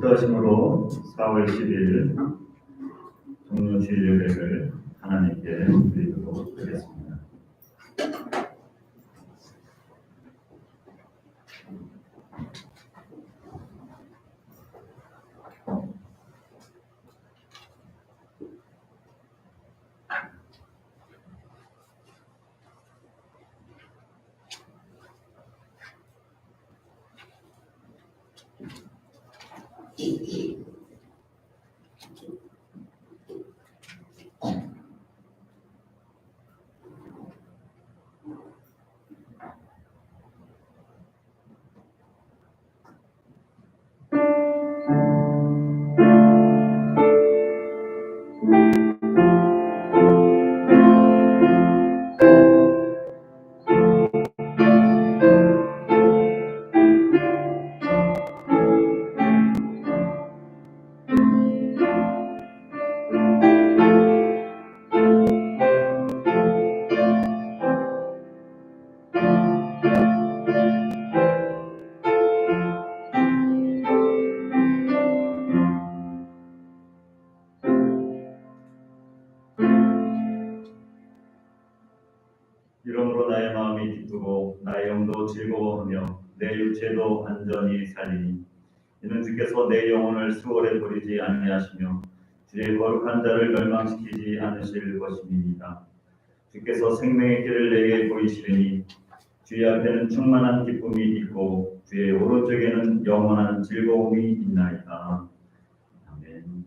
무더심으로 4월 10일 종료주일 예배를 하나님께 드리도록 하겠습니다. 이러므로 나의 마음이 기쁘고 나의 영도 즐거워하며 내 육체도 안전히 살리니 이는 주께서 내 영혼을 수월에 버리지 아니하시며 주의 거룩한 자를 멸망시키지 않으실 것입니다. 주께서 생명의 길을 내게 보이시리니 주의 앞에는 충만한 기쁨이 있고 주의 오른쪽에는 영원한 즐거움이 있나이다. 아멘.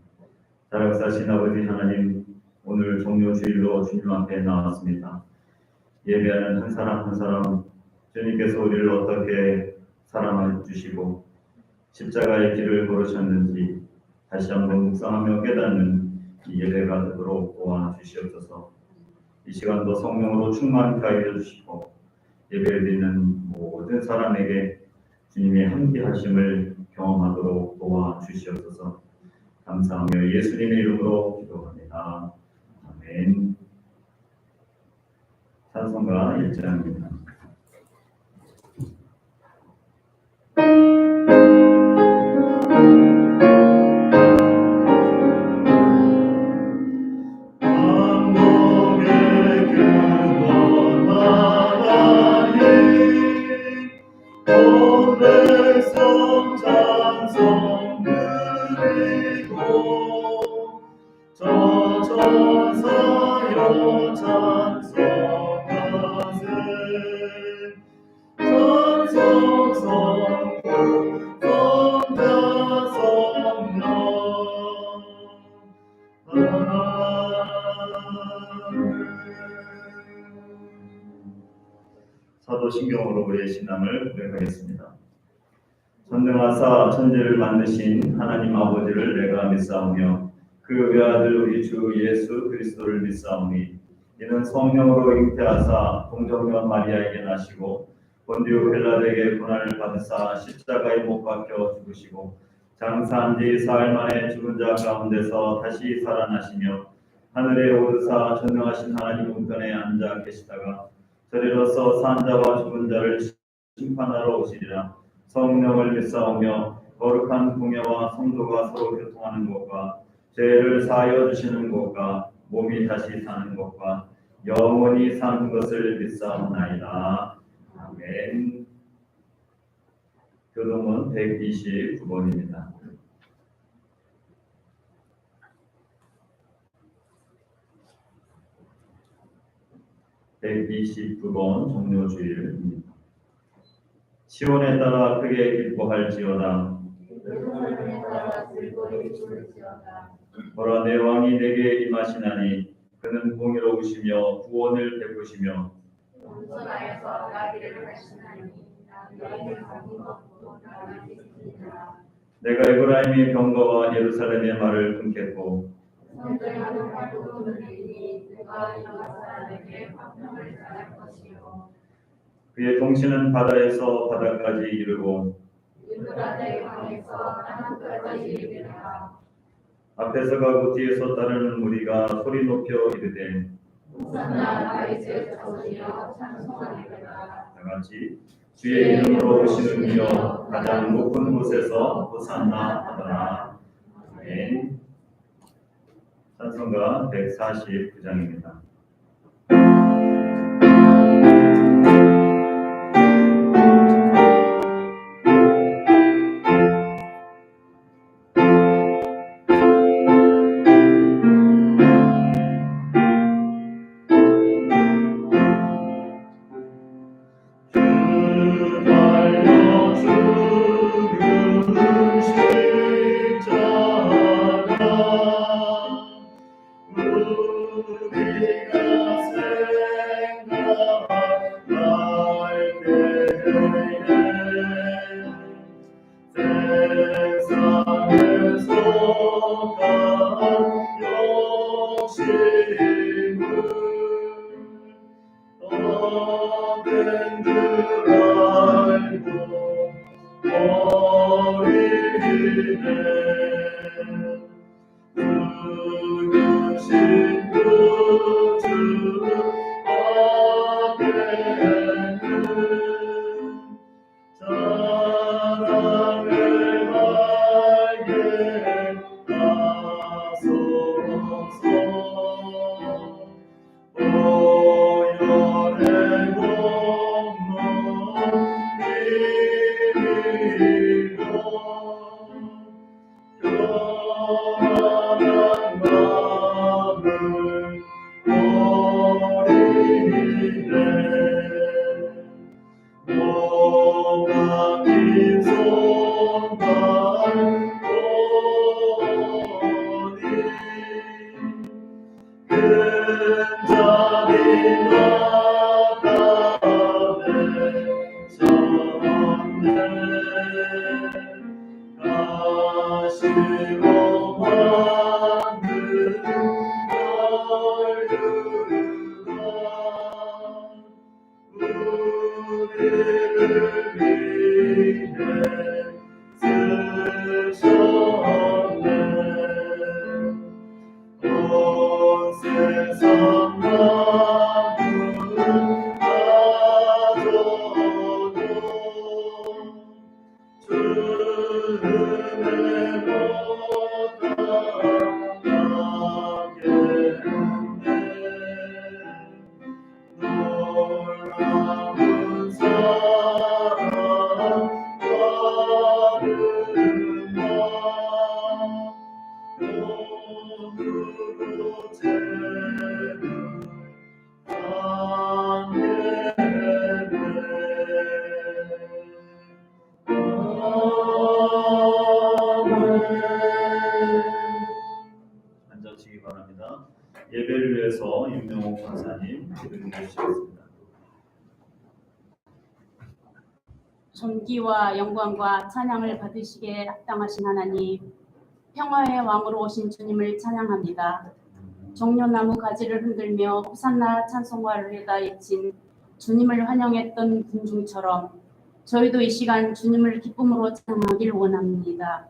사랑사신 아버지 하나님, 오늘 종료주일로 주님 앞에 나왔습니다. 예배하는 한 사람 한 사람 주님께서 우리를 어떻게 사랑해 주시고 십자가의 길을 걸으셨는지 다시 한번 묵상하며 깨닫는 이 예배가 되도록 도와주시옵소서. 이 시간도 성령으로 충만케 하여 주시고 예배를 드리는 모든 사람에게 주님의 함께하심을 경험하도록 도와주시옵소서. 감사하며 예수님의 이름으로 기도합니다. 아멘. 찬송가 1장입니다. 사도신경으로 우리의 신앙을 고백하겠습니다. 전능하사 천지를 만드신 하나님 아버지를 내가 믿사오며 그 외아들 우리 주 예수 그리스도를 믿사오니 이는 성령으로 잉태하사 동정녀 마리아에게 나시고 본디오 빌라도에게 고난을 받으사 십자가에 못 박혀 죽으시고 장사한 지 사흘 만에 죽은 자 가운데서 다시 살아나시며 하늘에 오르사 전능하신 하나님 우편에 앉아 계시다가 저리로서 산 자와 죽은 자를 심판하러 오시리라. 성령을 믿사오며 거룩한 공예와 성도가 서로 교통하는 것과 죄를 사하여 주시는 것과 몸이 다시 사는 것과 영원히 사는 것을 믿사옵나이다. 아멘. 교동은 129번입니다. 종료주일입니다. 시온에 따라 크게 기뻐할지어다. 보라 내 왕이 내게 임하시나니 그는 공의로우시며 구원을 베푸시며 온전하여서 나귀를 하시나니 내가 에브라임의 병거와 예루살렘의 말을 끊겠고 선들하는 활동을 늘리니 그가 이스라엘에게 화평을 잘할 것이요 그의 통치는 바다에서 바다까지 이르고 유브라데 강에서 땅끝까지 이르리라. 앞에서 가고 뒤에서 따르는 무리가 소리 높여 이르되 호산나 다윗의 자손이여 찬송하리로다. 다같이 주의 이름으로 오시는 이여 가장 높은 곳에서 호산나 하더라. 아멘. 찬송가 149장입니다. 앉으시기 바랍니다. 예배를 위해서 임명옥 권사님 기도해 주시겠습니다. 존귀와 영광과 찬양을 받으시기에 합당하신 하나님, 평화의 왕으로 오신 주님을 찬양합니다. 종려나무 가지를 흔들며 호산나 찬송가를 해다 외친 주님을 환영했던 군중처럼 저희도 이 시간 주님을 기쁨으로 찬양하길 원합니다.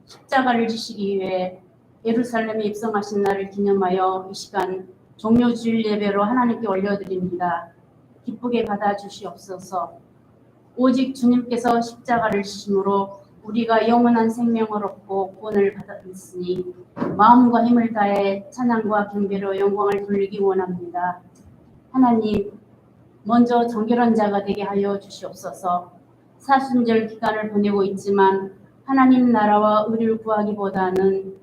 십자가를 지시기 위해 예루살렘에 입성하신 날을 기념하여 이 시간 종려주일 예배로 하나님께 올려드립니다. 기쁘게 받아주시옵소서. 오직 주님께서 십자가를 지심으로 우리가 영원한 생명을 얻고 구원을 받았으니 마음과 힘을 다해 찬양과 경배로 영광을 돌리기 원합니다. 하나님, 먼저 정결한 자가 되게 하여 주시옵소서. 사순절 기간을 보내고 있지만 하나님 나라와 의를 구하기보다는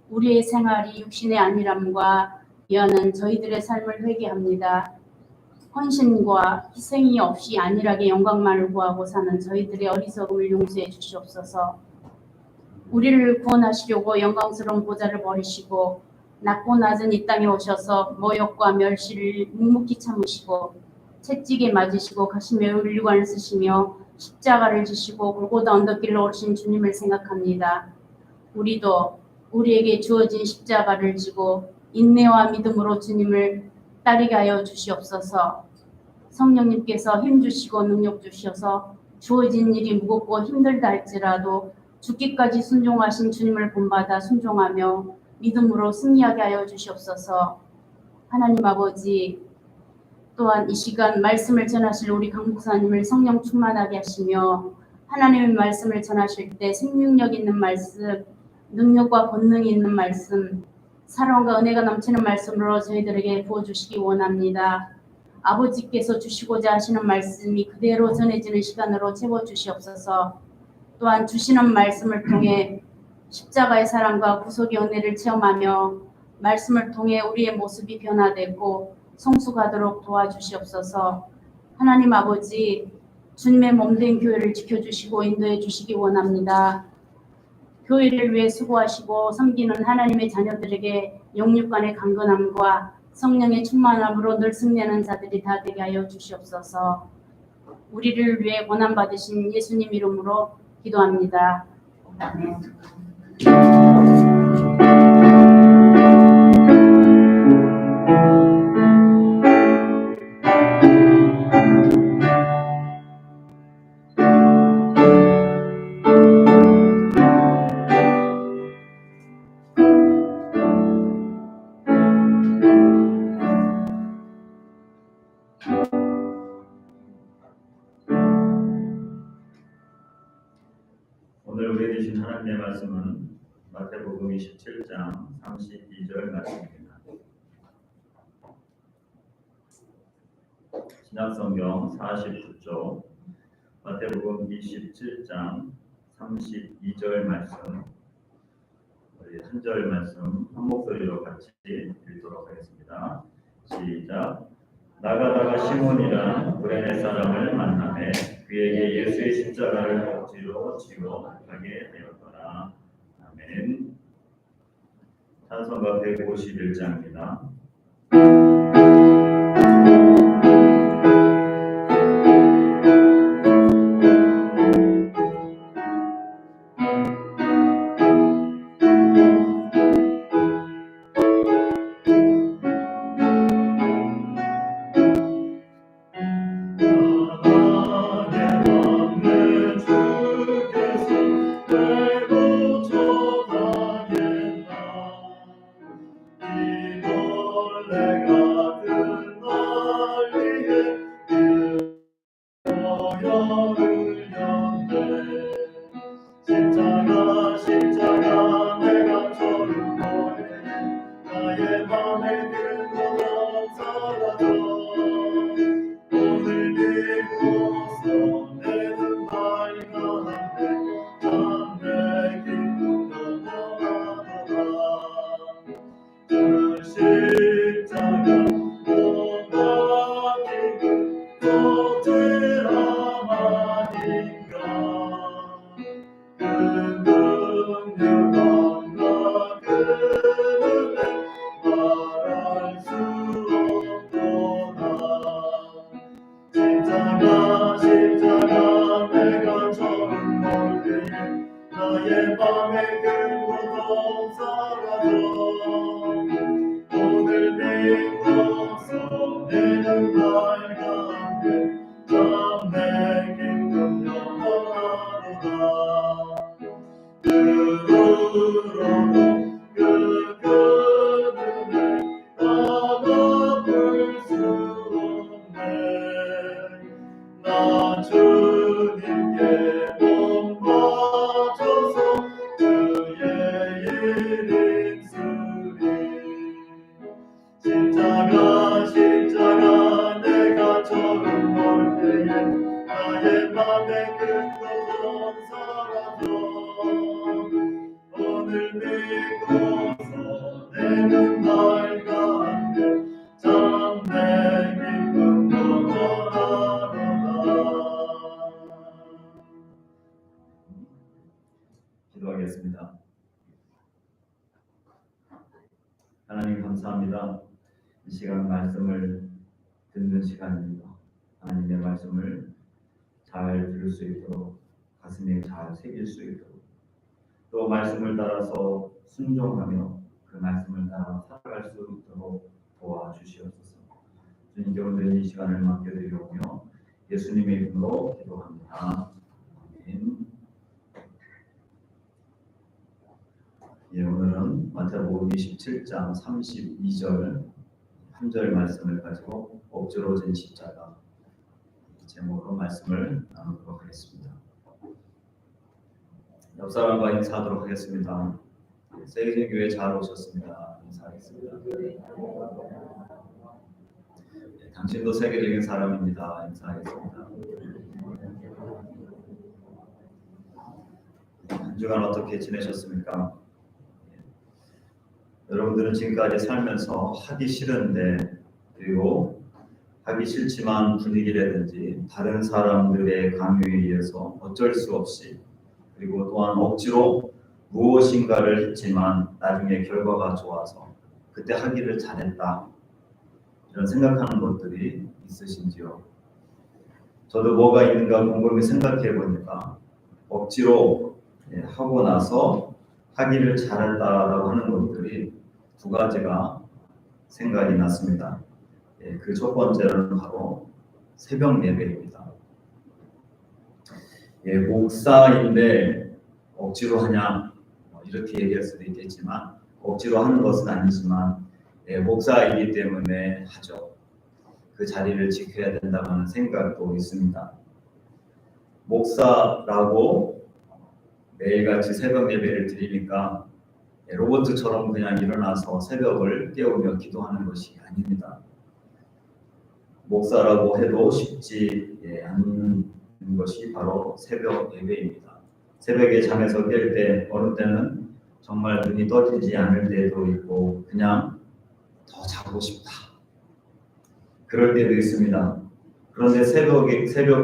우리의 생활이 육신의 안일함과 위하는 저희들의 삶을 회개합니다. 헌신과 희생이 없이 안일하게 영광만을 구하고 사는 저희들의 어리석음을 용서해 주시옵소서. 우리를 구원하시려고 영광스러운 보좌를 버리시고 낮고 낮은 이 땅에 오셔서 모욕과 멸시를 묵묵히 참으시고 채찍에 맞으시고 가시며 의료관을 쓰시며 십자가를 지시고 골고다 언덕길로 오르신 주님을 생각합니다. 우리도 우리에게 주어진 십자가를 지고 인내와 믿음으로 주님을 따르게 하여 주시옵소서. 성령님께서 힘주시고 능력 주셔서 주어진 일이 무겁고 힘들다 할지라도 죽기까지 순종하신 주님을 본받아 순종하며 믿음으로 승리하게 하여 주시옵소서. 하나님 아버지, 또한 이 시간 말씀을 전하실 우리 강 목사님을 성령 충만하게 하시며 하나님의 말씀을 전하실 때 생명력 있는 말씀, 능력과 권능이 있는 말씀, 사랑과 은혜가 넘치는 말씀으로 저희들에게 부어주시기 원합니다. 아버지께서 주시고자 하시는 말씀이 그대로 전해지는 시간으로 채워주시옵소서. 또한 주시는 말씀을 통해 십자가의 사랑과 구속의 은혜를 체험하며 말씀을 통해 우리의 모습이 변화되고 성숙하도록 도와주시옵소서. 하나님 아버지, 주님의 몸된 교회를 지켜주시고 인도해 주시기 원합니다. 교회를 위해 수고하시고 섬기는 하나님의 자녀들에게 영육간의 강건함과 성령의 충만함으로 늘 승리하는 자들이 다 되게 하여 주시옵소서. 우리를 위해 고난받으신 예수님 이름으로 기도합니다. 아멘. 오늘 우리에게 주신 하나님의 말씀은 마태복음 27장 32절 말씀입니다. 신약성경 49쪽 마태복음 27장 32절 말씀, 우리 한 절 말씀 한 목소리로 같이 읽도록 하겠습니다. 시작. 나가다가 시몬이라는 구레네 사람을 만나매 그에게 예수의 십자가를 억지로 지고 가게 되었더라. 아멘. 찬송가 151장입니다. 내 맘에 근거던 사라져 오늘 믿고서 내는 밝았네 참 내 기쁨 영원하로다. 기도하겠습니다. 하나님 감사합니다. 이 시간 말씀을 듣는 시간입니다. 하나님의 말씀을 잘 들을 수 있도록 가슴에 잘 새길 수 있도록 또 말씀을 따라서 순종하며 그 말씀을 따라 살아갈 수 있도록 도와주시옵소서. 주님께 오늘 이 시간을 맡겨드리오며 예수님의 이름으로 기도합니다. 아멘. 예, 오늘은 마태복음 27장 32절 한 절 말씀을 가지고 억지로 진 십자가 제목으로 말씀을 나누도록 하겠습니다. 옆 사람과 인사하도록 하겠습니다. 세계적인 교회 잘 오셨습니다. 인사하겠습니다. 당신도 세계적인 사람입니다. 인사하겠습니다. 한 주간 어떻게 지내셨습니까? 여러분들은 지금까지 살면서 하기 싫은데 그리고 하기 싫지만 분위기라든지 다른 사람들의 강요에 의해서 어쩔 수 없이 그리고 또한 억지로 무엇인가를 했지만 나중에 결과가 좋아서 그때 하기를 잘했다 이런 생각하는 것들이 있으신지요? 저도 뭐가 있는가 곰곰이 생각해 보니까 억지로 하고 나서 하기를 잘했다라고 하는 것들이 두 가지가 생각이 났습니다. 그 첫 번째는 바로 새벽 예배입니다. 목사인데 억지로 하냐 이렇게 얘기할 수도 있겠지만 억지로 하는 것은 아니지만 목사이기 때문에 하죠. 그 자리를 지켜야 된다는 생각도 있습니다. 목사라고 매일같이 새벽 예배를 드리니까 로봇처럼 그냥 일어나서 새벽을 깨우며 기도하는 것이 아닙니다. 목사라고 해도 쉽지 않는 것이 바로 새벽 예배입니다. 새벽에 잠에서 깰 때 어느 때는 정말 눈이 떠지지 않을 때도 있고 그냥 더 자고 싶다. 그럴 때도 있습니다. 그런데 새벽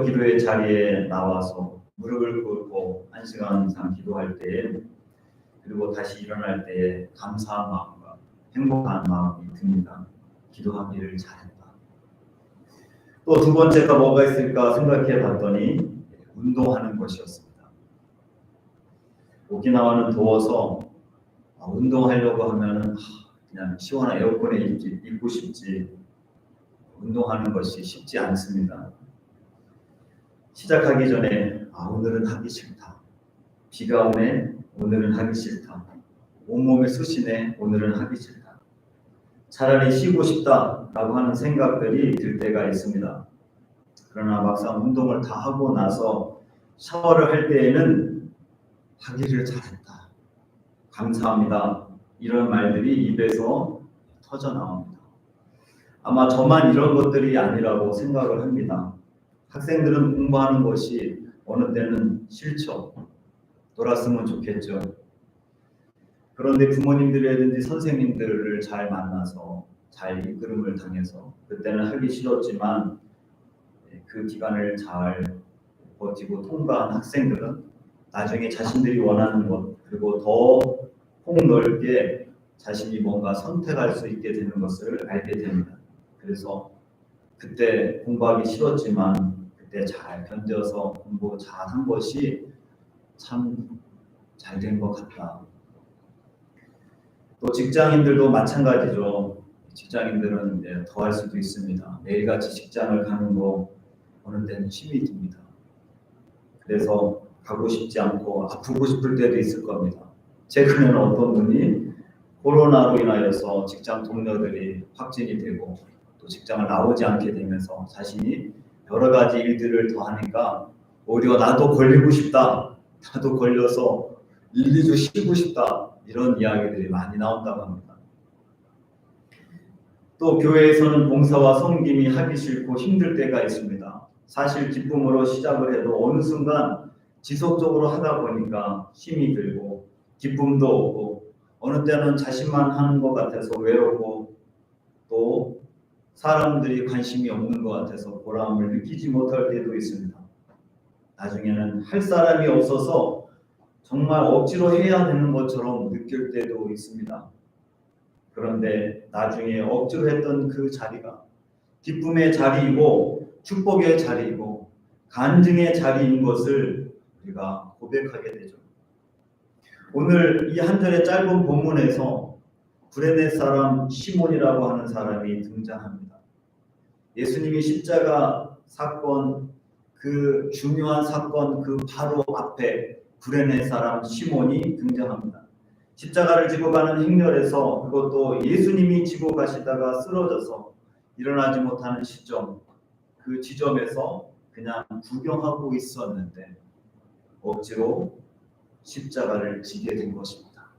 기도의 자리에 나와서 무릎을 꿇고 1시간 이상 기도할 때에 그리고 다시 일어날 때에 감사한 마음과 행복한 마음이 듭니다. 기도하기를 잘했다. 또 두 번째가 뭐가 있을까 생각해 봤더니 운동하는 것이었습니다. 오키나와는 더워서 운동하려고 하면은 그냥 시원한 에어컨에 있고 싶지 운동하는 것이 쉽지 않습니다. 시작하기 전에 오늘은 하기 싫다. 비가 오네. 오늘은 하기 싫다. 온몸에 쑤시네. 오늘은 하기 싫다. 차라리 쉬고 싶다라고 하는 생각들이 들 때가 있습니다. 그러나 막상 운동을 다 하고 나서 샤워를 할 때에는 하기를 잘했다. 감사합니다. 이런 말들이 입에서 터져 나옵니다. 아마 저만 이런 것들이 아니라고 생각을 합니다. 학생들은 공부하는 것이 어느 때는 싫죠. 놀았으면 좋겠죠. 그런데 부모님들이라든지 선생님들을 잘 만나서 잘 이끌음을 당해서 그때는 하기 싫었지만 그 기간을 잘 버티고 통과한 학생들은 나중에 자신들이 원하는 것 그리고 더 폭넓게 자신이 뭔가 선택할 수 있게 되는 것을 알게 됩니다. 그래서 그때 공부하기 싫었지만 그때 잘 견뎌서 공부 잘한 것이 참 잘 된 것 같다. 또 직장인들도 마찬가지죠. 직장인들은 더 할 수도 있습니다. 매일같이 직장을 가는 거 어느 때는 힘이 듭니다. 그래서 가고 싶지 않고 아프고 싶을 때도 있을 겁니다. 최근에는 어떤 분이 코로나로 인하여서 직장 동료들이 확진이 되고 또 직장을 나오지 않게 되면서 자신이 여러 가지 일들을 더 하니까 오히려 나도 걸리고 싶다. 나도 걸려서 1, 2주 쉬고 싶다. 이런 이야기들이 많이 나온다고 합니다. 또 교회에서는 봉사와 섬김이 하기 싫고 힘들 때가 있습니다. 사실 기쁨으로 시작을 해도 어느 순간 지속적으로 하다 보니까 힘이 들고 기쁨도 없고 어느 때는 자신만 하는 것 같아서 외롭고 또 사람들이 관심이 없는 것 같아서 보람을 느끼지 못할 때도 있습니다. 나중에는 할 사람이 없어서 정말 억지로 해야 되는 것처럼 느낄 때도 있습니다. 그런데 나중에 억지로 했던 그 자리가 기쁨의 자리이고 축복의 자리이고 간증의 자리인 것을 우리가 고백하게 되죠. 오늘 이 한 절의 짧은 본문에서 구레네 사람 시몬이라고 하는 사람이 등장합니다. 예수님이 십자가 사건, 그 중요한 사건 그 바로 앞에 구레네 사람 시몬이 등장합니다. 십자가를 지고 가는 행렬에서 그것도 예수님이 지고 가시다가 쓰러져서 일어나지 못하는 시점, 그 지점에서 그냥 구경하고 있었는데 억지로 십자가를 지게 된 것입니다.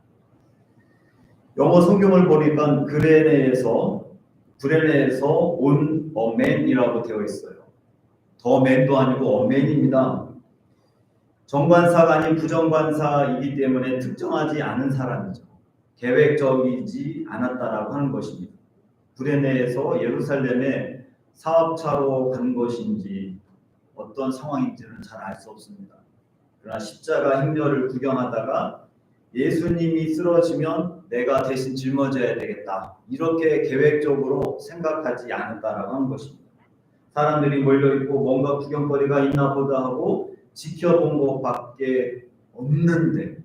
영어 성경을 보니까 구레네에서 온 어맨이라고 되어 있어요. 더 맨도 아니고 어맨입니다. 정관사가 아닌 부정관사이기 때문에 특정하지 않은 사람이죠. 계획적이지 않았다라고 하는 것입니다. 구레네에서 예루살렘에 사업차로 간 것인지 어떤 상황인지는 잘 알 수 없습니다. 그러나 십자가 행렬을 구경하다가 예수님이 쓰러지면 내가 대신 짊어져야 되겠다. 이렇게 계획적으로 생각하지 않았다라고 하는 것입니다. 사람들이 몰려있고 뭔가 구경거리가 있나 보다 하고 지켜본 것밖에 없는데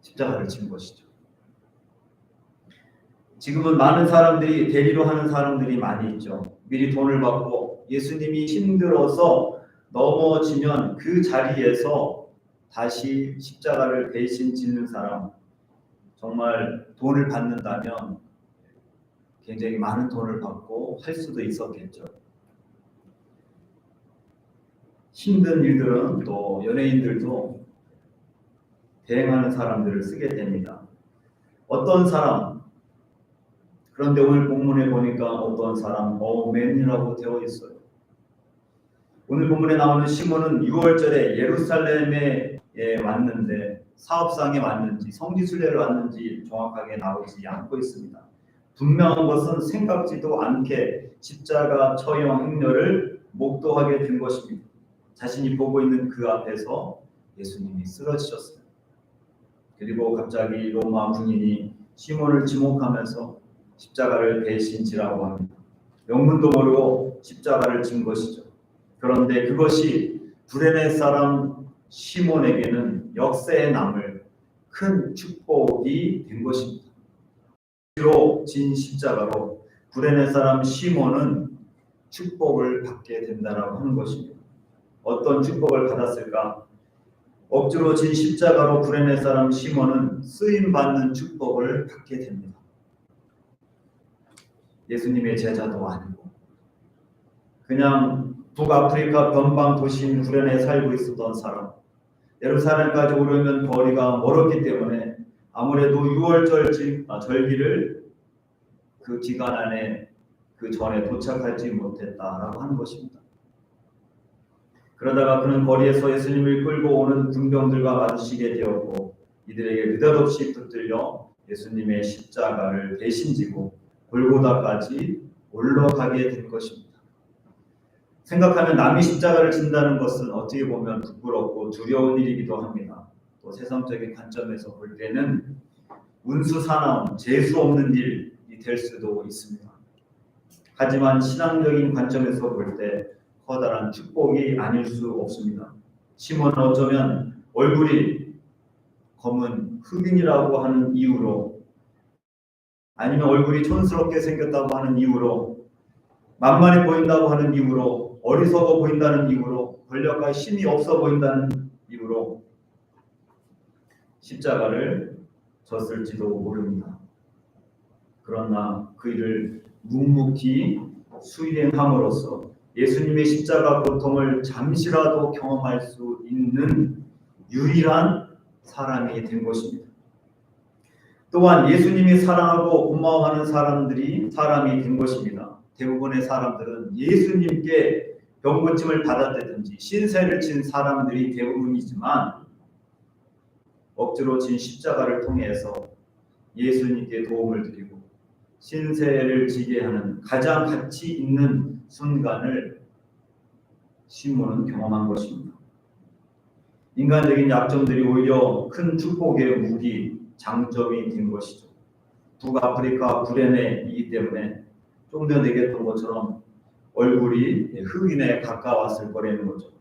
십자가를 진 것이죠. 지금은 많은 사람들이 대리로 하는 사람들이 많이 있죠. 미리 돈을 받고 예수님이 힘들어서 넘어지면 그 자리에서 다시 십자가를 대신 짓는 사람, 정말 돈을 받는다면 굉장히 많은 돈을 받고 할 수도 있었겠죠. 힘든 일들은 또 연예인들도 대행하는 사람들을 쓰게 됩니다. 어떤 사람, 그런데 오늘 본문에 보니까 어떤 사람, 어맨이라고 되어 있어요. 오늘 본문에 나오는 시몬은 6월절에 예루살렘에 왔는데 사업상에 왔는지 성지순례를 왔는지 정확하게 나오지 않고 있습니다. 분명한 것은 생각지도 않게 십자가 처형 행렬을 목도하게 된 것입니다. 자신이 보고 있는 그 앞에서 예수님이 쓰러지셨어요. 그리고 갑자기 로마 군인이 시몬을 지목하면서 십자가를 대신 지라고 합니다. 영문도 모르고 십자가를 진 것이죠. 그런데 그것이 구레네 사람 시몬에게는 역사에 남을 큰 축복이 된 것입니다. 로 진 십자가로 구레네 사람 시몬은 축복을 받게 된다라고 하는 것입니다. 어떤 축복을 받았을까? 억지로 진 십자가로 구레네 사람 시몬은 쓰임 받는 축복을 받게 됩니다. 예수님의 제자도 아니고 그냥 북아프리카 변방 도시인 구레네에 살고 있었던 사람, 예루살렘까지 오려면 거리가 멀었기 때문에 아무래도 6월절 절기를 그 기간 안에 그 전에 도착하지 못했다라고 하는 것입니다. 그러다가 그는 거리에서 예수님을 끌고 오는 군병들과 마주치게 되었고 이들에게 느닷없이 붙들려 예수님의 십자가를 대신 지고 골고다까지 올라가게 된 것입니다. 생각하면 남이 십자가를 진다는 것은 어떻게 보면 부끄럽고 두려운 일이기도 합니다. 또 세상적인 관점에서 볼 때는 운수사나운 재수 없는 일이 될 수도 있습니다. 하지만 신앙적인 관점에서 볼 때 커다란 축복이 아닐 수 없습니다. 시몬은 어쩌면 얼굴이 검은 흑인이라고 하는 이유로 아니면 얼굴이 촌스럽게 생겼다고 하는 이유로 만만해 보인다고 하는 이유로 어리석어 보인다는 이유로 권력과 힘이 없어 보인다는 이유로 십자가를 졌을지도 모릅니다. 그러나 그 일을 묵묵히 수행함으로써 예수님의 십자가 고통을 잠시라도 경험할 수 있는 유일한 사람이 된 것입니다. 또한 예수님이 사랑하고 고마워하는 사람이 된 것입니다. 대부분의 사람들은 예수님께 병고침을 받았다든지 신세를 진 사람들이 대부분이지만 억지로 진 십자가를 통해서 예수님께 도움을 드리고 신세를 지게 하는 가장 가치 있는 순간을 시몬은 경험한 것입니다. 인간적인 약점들이 오히려 큰 축복의 무기, 장점이 된 것이죠. 북아프리카 구레네이기 때문에 좀 전에 얘기했던 것처럼 얼굴이 흑인에 가까웠을 거라는 거죠.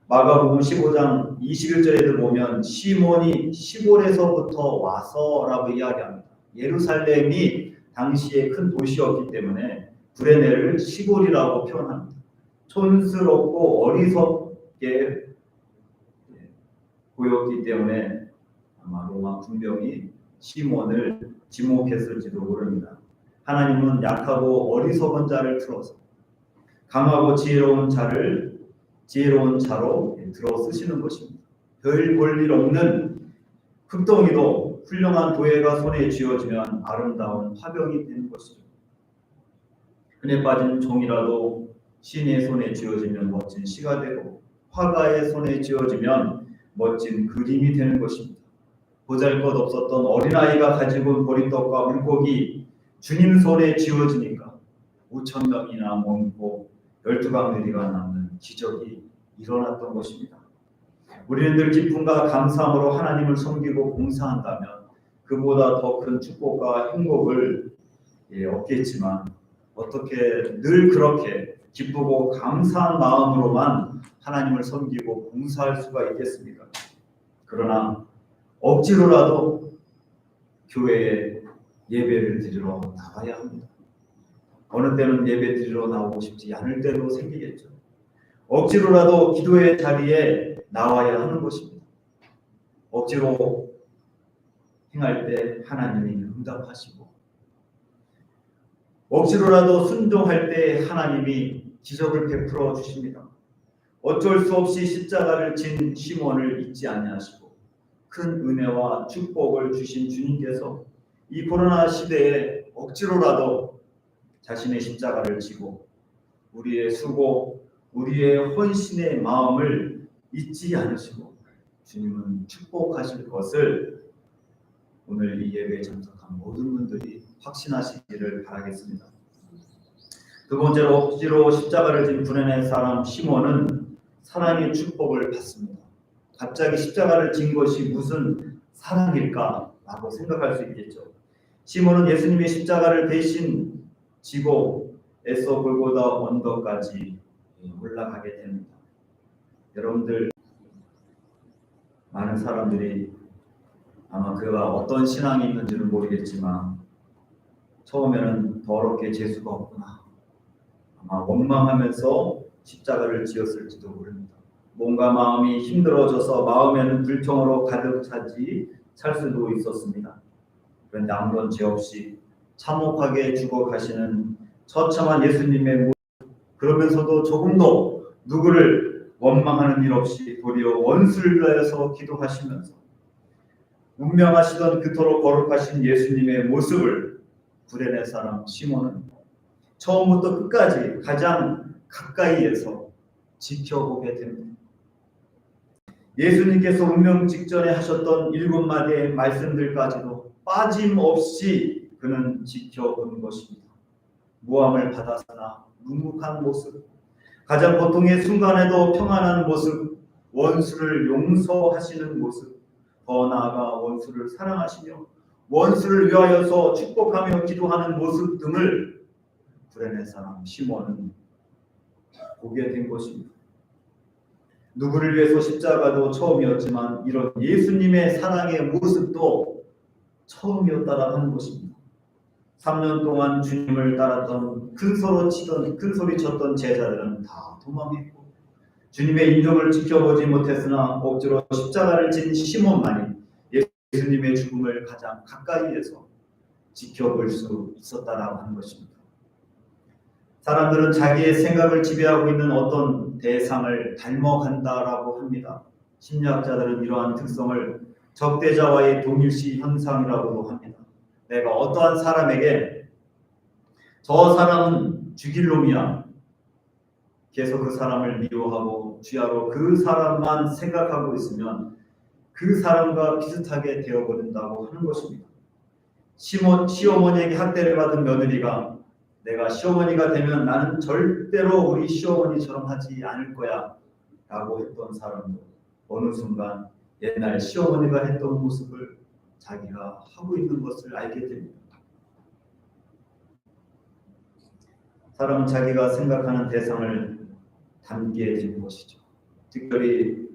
마가복음 15장 21절에도 보면 시몬이 시골에서부터 와서라고 이야기합니다. 예루살렘이 당시에 큰 도시였기 때문에 구레네를 시골이라고 표현합니다. 촌스럽고 어리석게 보였기 때문에 아마 로마 군병이 시몬을 지목했을지도 모릅니다. 하나님은 약하고 어리석은 자를 틀어서 강하고 지혜로운 자로 들어 쓰시는 것입니다. 별 볼 일 없는 흙덩이도 훌륭한 도예가 손에 쥐어지면 아름다운 화병이 되는 것이죠. 흔해 빠진 종이라도 신의 손에 쥐어지면 멋진 시가 되고 화가의 손에 쥐어지면 멋진 그림이 되는 것입니다. 보잘것없었던 어린아이가 가지고 온 보리떡과 물고기 주님 손에 쥐어지니까 5,000명이나 몸고 12강들이가 남는 기적이 일어났던 것입니다. 우리는 늘 기쁨과 감사함으로 하나님을 섬기고 봉사한다면 그보다 더 큰 축복과 행복을 얻겠지만 어떻게 늘 그렇게 기쁘고 감사한 마음으로만 하나님을 섬기고 봉사할 수가 있겠습니까? 그러나 억지로라도 교회에 예배를 드리러 나가야 합니다. 어느 때는 예배 드리러 나오고 싶지 않을 때도 생기겠죠. 억지로라도 기도의 자리에 나와야 하는 것입니다. 억지로 행할 때 하나님이 응답하시고 억지로라도 순종할 때 하나님이 기적을 베풀어 주십니다. 어쩔 수 없이 십자가를 진 시몬을 잊지 아니하시고 큰 은혜와 축복을 주신 주님께서 이 코로나 시대에 억지로라도 자신의 십자가를 지고 우리의 수고, 우리의 헌신의 마음을 잊지 않으시고 주님은 축복하실 것을 오늘 이 예배에 참석한 모든 분들이 확신하시기를 바라겠습니다. 두 번째로 억지로 십자가를 진 구레네 사람 시몬은 사랑의 축복을 받습니다. 갑자기 십자가를 진 것이 무슨 사랑일까라고 생각할 수 있겠죠. 시몬은 예수님의 십자가를 대신 지고 애써 골고다 언덕까지 올라가게 됩니다. 여러분들 많은 사람들이 아마 그가 어떤 신앙이 있는지는 모르겠지만 처음에는 더럽게 재수가 없구나 아마 원망하면서 십자가를 지었을지도 모릅니다. 몸과 마음이 힘들어져서 마음에는 불평으로 가득 찰 수도 있었습니다. 그런데 아무런 죄 없이 참혹하게 죽어가시는 처참한 예수님의 모습, 그러면서도 조금도 누구를 원망하는 일 없이 도리어 원수를 위하여서 기도하시면서 운명하시던 그토록 거룩하신 예수님의 모습을 구레네 사람 시몬은 처음부터 끝까지 가장 가까이에서 지켜보게 됩니다. 예수님께서 운명 직전에 하셨던 7마디의 말씀들까지도 빠짐없이 그는 지켜본 것입니다. 모함을 받았으나 묵묵한 모습, 가장 고통의 순간에도 평안한 모습, 원수를 용서하시는 모습, 더 나아가 원수를 사랑하시며 원수를 위하여서 축복하며 기도하는 모습 등을 구레네 사람 시몬은 보게 된 것입니다. 누구를 위해서 십자가도 처음이었지만 이런 예수님의 사랑의 모습도 처음이었다라고 하는 것입니다. 3년 동안 주님을 따랐던 큰소리 쳤던 제자들은 다 도망했고 주님의 인종을 지켜보지 못했으나 억지로 십자가를 진 시몬만이 예수님의 죽음을 가장 가까이에서 지켜볼 수 있었다라고 하는 것입니다. 사람들은 자기의 생각을 지배하고 있는 어떤 대상을 닮아간다라고 합니다. 심리학자들은 이러한 특성을 적대자와의 동일시 현상이라고도 합니다. 내가 어떠한 사람에게 저 사람은 죽일 놈이야. 계속 그 사람을 미워하고 주야로 그 사람만 생각하고 있으면 그 사람과 비슷하게 되어버린다고 하는 것입니다. 시어머니에게 학대를 받은 며느리가 내가 시어머니가 되면 나는 절대로 우리 시어머니처럼 하지 않을 거야 라고 했던 사람도 어느 순간 옛날 시어머니가 했던 모습을 자기가 하고 있는 것을 알게 됩니다. 사람은 자기가 생각하는 대상을 담게 되는 것이죠. 특별히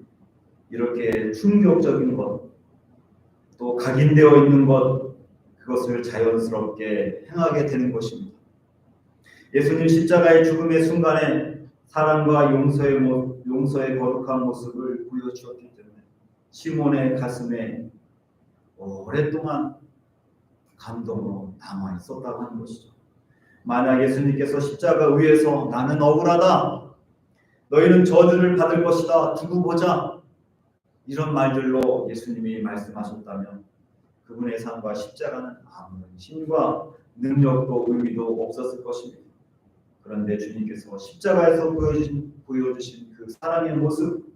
이렇게 충격적인 것, 또 각인되어 있는 것, 그것을 자연스럽게 행하게 되는 것입니다. 예수님 십자가의 죽음의 순간에 사랑과 용서의 거룩한 모습을 보여주었기 때문에 시몬의 가슴에 오랫동안 감동으로 남아 있었다고 하는 것이죠. 만약 예수님께서 십자가 위에서 나는 억울하다, 너희는 저주를 받을 것이다, 두고 보자, 이런 말들로 예수님이 말씀하셨다면 그분의 삶과 십자가는 아무런 힘과 능력도 의미도 없었을 것입니다. 그런데 주님께서 십자가에서 보여주신 그 사랑의 모습,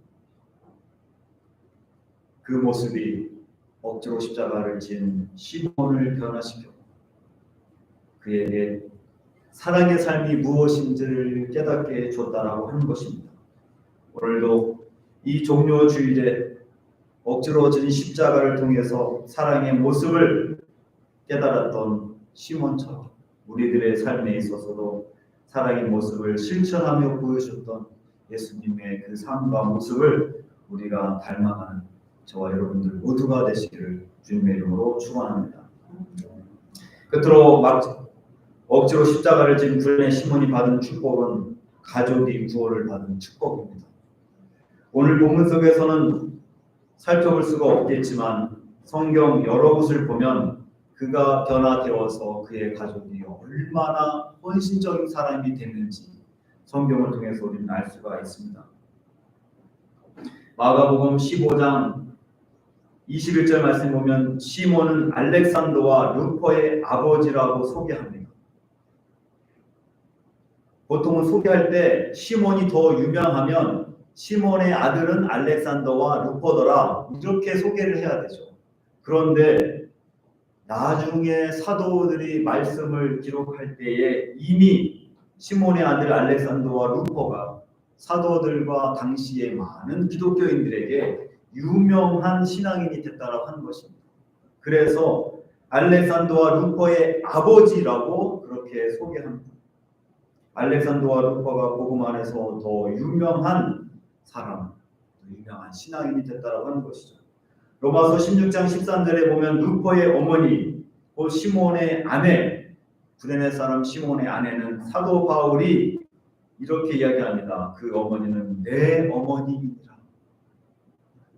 그 모습이 억지로 십자가를 진 시몬을 변화시켜 그에게 사랑의 삶이 무엇인지를 깨닫게 해줬다라고 하는 것입니다. 오늘도 이 종료 주일에 억지로 진 십자가를 통해서 사랑의 모습을 깨달았던 시몬처럼 우리들의 삶에 있어서도 사랑의 모습을 실천하며 보여줬던 예수님의 그 삶과 모습을 우리가 닮아가는 저와 여러분들 모두가 되시기를 주님의 이름으로 축원합니다. 끝으로 억지로 십자가를 진 구레네 시몬이 받은 축복은 가족이 구원을 받은 축복입니다. 오늘 본문 속에서는 살펴볼 수가 없겠지만 성경 여러 곳을 보면 그가 변화되어서 그의 가족이 얼마나 헌신적인 사람이 됐는지 성경을 통해서 우리는 알 수가 있습니다. 마가복음 15장 21절 말씀 보면 시몬은 알렉산더와 루퍼의 아버지라고 소개합니다. 보통은 소개할 때 시몬이 더 유명하면 시몬의 아들은 알렉산더와 루퍼더라 이렇게 소개를 해야 되죠. 그런데 나중에 사도들이 말씀을 기록할 때에 이미 시몬의 아들 알렉산더와 루퍼가 사도들과 당시의 많은 기독교인들에게 유명한 신앙인이 됐다라고 하는 것입니다. 그래서 알렉산더와 루퍼의 아버지라고 그렇게 소개합니다. 알렉산더와 루퍼가 복음 안에서 더 유명한 사람, 유명한 신앙인이 됐다라고 하는 것이죠. 로마서 16장 13절에 보면 루퍼의 어머니, 곧 시몬의 아내, 구레네 사람 시몬의 아내는 사도 바울이 이렇게 이야기합니다. 그 어머니는 내 어머니이니라.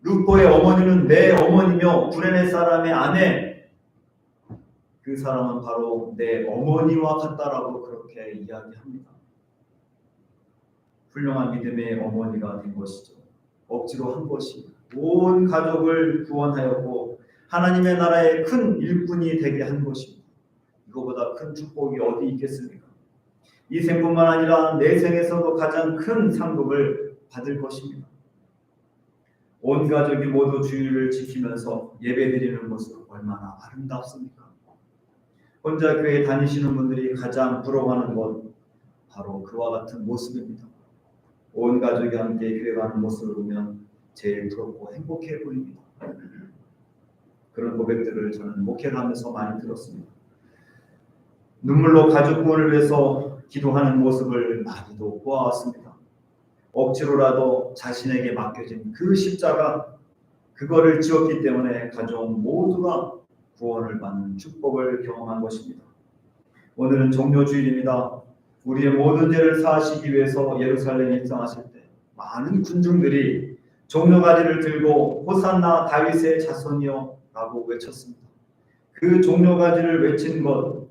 루퍼의 어머니는 내 어머니며 구레네 사람의 아내, 그 사람은 바로 내 어머니와 같다라고 그렇게 이야기합니다. 훌륭한 믿음의 어머니가 된 것이죠. 억지로 한 것이 온 가족을 구원하였고 하나님의 나라의 큰 일꾼이 되게 한 것입니다. 이거보다 큰 축복이 어디 있겠습니까? 이 생뿐만 아니라 내 생에서도 가장 큰 상급을 받을 것입니다. 온 가족이 모두 주일을 지키면서 예배드리는 모습 얼마나 아름답습니까? 혼자 교회 다니시는 분들이 가장 부러워하는 것 바로 그와 같은 모습입니다. 온 가족이 함께 교회 가는 모습을 보면 제일 부럽고 행복해 보입니다. 그런 고백들을 저는 목회를 하면서 많이 들었습니다. 눈물로 가족 구원을 위해서 기도하는 모습을 많이도 보아왔습니다. 억지로라도 자신에게 맡겨진 그 십자가, 그거를 지었기 때문에 가족 모두가 구원을 받는 축복을 경험한 것입니다. 오늘은 종료주일입니다. 우리의 모든 죄를 사하시기 위해서 예루살렘에 입성하실 때 많은 군중들이 종려가지를 들고 호산나 다윗의 자손이여 라고 외쳤습니다. 그 종려가지를 외친 것,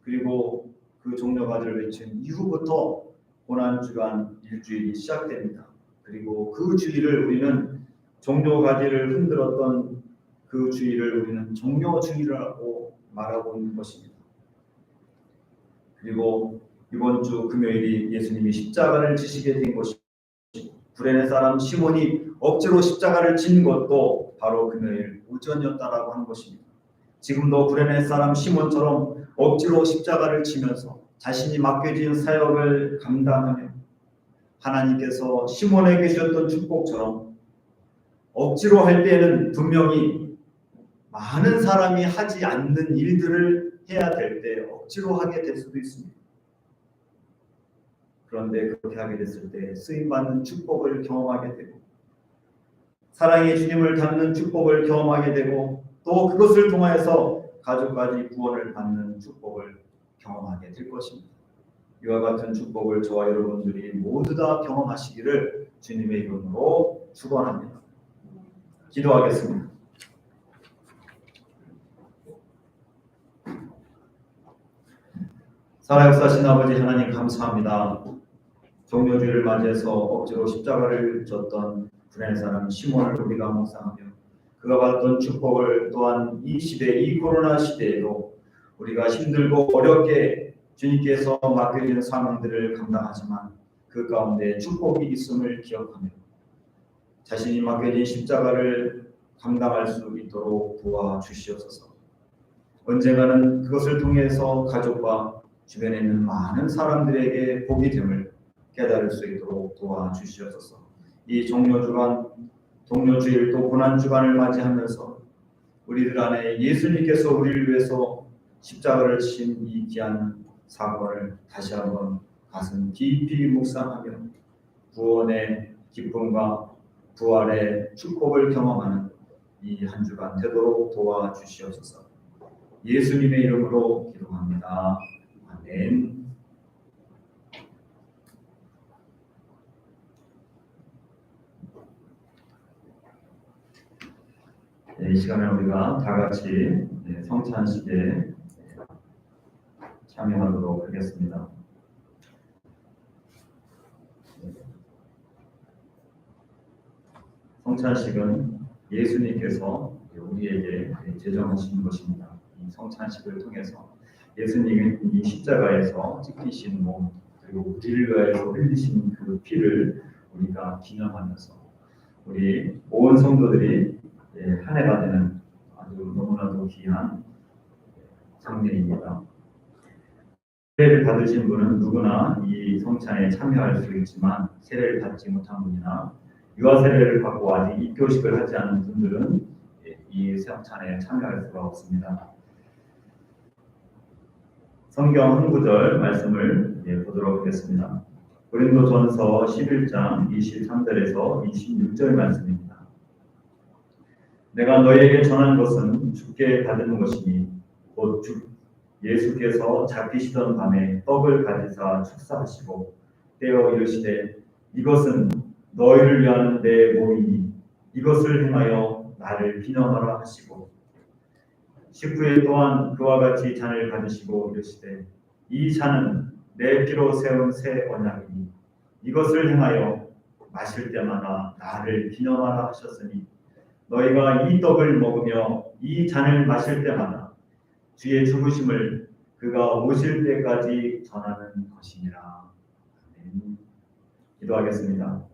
그리고 그 종려가지를 외친 이후부터 고난주간 일주일이 시작됩니다. 그리고 그 주일을 우리는 종려가지를 흔들었던 그 주일을 우리는 종려주일이라고 말하고 있는 것입니다. 그리고 이번 주 금요일이 예수님이 십자가를 지시게 된 것이고 구레네 사람 시몬이 억지로 십자가를 진 것도 바로 금요일 오전이었다라고 하는 것입니다. 지금도 구레네 사람 시몬처럼 억지로 십자가를 지면서 자신이 맡겨진 사역을 감당하며 하나님께서 시몬에게 주셨던 축복처럼 억지로 할 때에는 분명히 많은 사람이 하지 않는 일들을 해야 될 때 억지로 하게 될 수도 있습니다. 그런데 그렇게 하게 됐을 때 쓰임받는 축복을 경험하게 되고 사랑의 주님을 닮는 축복을 경험하게 되고 또 그것을 통하여서 가족까지 구원을 받는 축복을 경험하게 될 것입니다. 이와 같은 축복을 저와 여러분들이 모두 다 경험하시기를 주님의 이름으로 축원합니다. 기도하겠습니다. 살아역사하신 아버지 하나님 감사합니다. 종료주의를 맞이해서 억지로 십자가를 졌던 구레네 사람 시몬을 우리가 묵상하며 그가 받았던 축복을 또한 이 시대, 이 코로나 시대에도 우리가 힘들고 어렵게 주님께서 맡겨진 사명들을 감당하지만 그 가운데 축복이 있음을 기억하며 자신이 맡겨진 십자가를 감당할 수 있도록 도와주시옵소서. 언젠가는 그것을 통해서 가족과 주변에 있는 많은 사람들에게 복이 됨을 깨달을 수 있도록 도와주시옵소서. 이 종료주간, 동료주일 또 고난주간을 맞이하면서 우리들 안에 예수님께서 우리를 위해서 십자가를 지신 이 귀한 사건을 다시 한번 가슴 깊이 묵상하며 구원의 기쁨과 부활의 축복을 경험하는 이 한 주간 되도록 도와주시옵소서. 예수님의 이름으로 기도합니다. 아멘. 이 시간에 우리가 다 같이 성찬식에 참여하도록 하겠습니다. 성찬식은 예수님께서 우리에게 제정하신 것입니다. 이 성찬식을 통해서 예수님이 이 십자가에서 찢기신 몸 그리고 우리를 위하여서 흘리신 그 피를 우리가 기념하면서 우리 온 성도들이 한 해가 되는 아주 너무나도 귀한 상례입니다. 세례를 받으신 분은 누구나 이 성찬에 참여할 수 있지만 세례를 받지 못한 분이나 유아 세례를 받고 아직 입교식을 하지 않은 분들은 이 성찬에 참여할 수가 없습니다. 성경 한 구절 말씀을 보도록 하겠습니다. 고린도전서 11장 23절에서 26절 말씀입니다. 내가 너희에게 전한 것은 주께 받은 것이니 곧 주 예수께서 잡히시던 밤에 떡을 가지사 축사하시고 떼어 이르시되 이것은 너희를 위하는 내 몸이니 이것을 행하여 나를 기념하라 하시고 19일 또한 그와 같이 잔을 가지시고 이르시되 이 잔은 내 피로 세운 새 언약이니 이것을 행하여 마실 때마다 나를 기념하라 하셨으니 너희가 이 떡을 먹으며 이 잔을 마실 때마다 주의 죽으심을 그가 오실 때까지 전하는 것이니라. 아멘. 기도하겠습니다.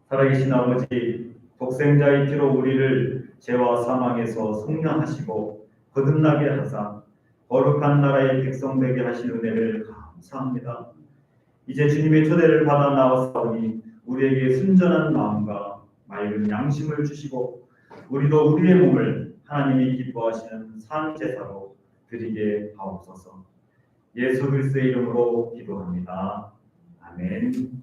살아계신 아버지, 독생자의 피로 우리를 죄와 사망에서 속량하시고 거듭나게 하사 거룩한 나라의 백성 되게 하신 은혜를 감사합니다. 이제 주님의 초대를 받아 나왔사오니 우리에게 순전한 마음과 맑은 양심을 주시고 우리도 우리의 몸을 하나님이 기뻐하시는 산 제사로 드리게 하옵소서. 예수 그리스도의 이름으로 기도합니다. 아멘.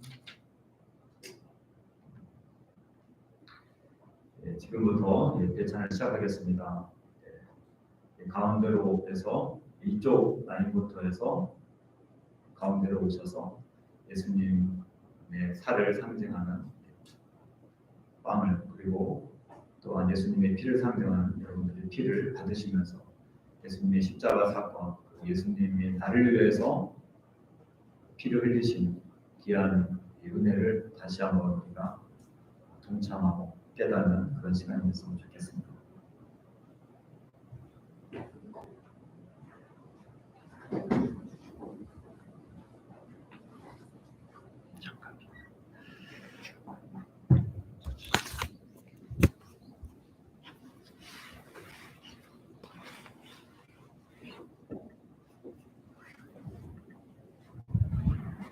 지금부터 예찬을 시작하겠습니다. 가운데로 해서 이쪽 라인부터 해서 가운데로 오셔서 예수님의 살을 상징하는 빵을 그리고 또한 예수님의 피를 상징하는 여러분들의 피를 받으시면서 예수님의 십자가 사건, 예수님이 나를 위해서 피를 흘리신 귀한 은혜를 다시 한번 우리가 동참하고 깨닫는 그런 시간이 됐으면 좋겠습니다.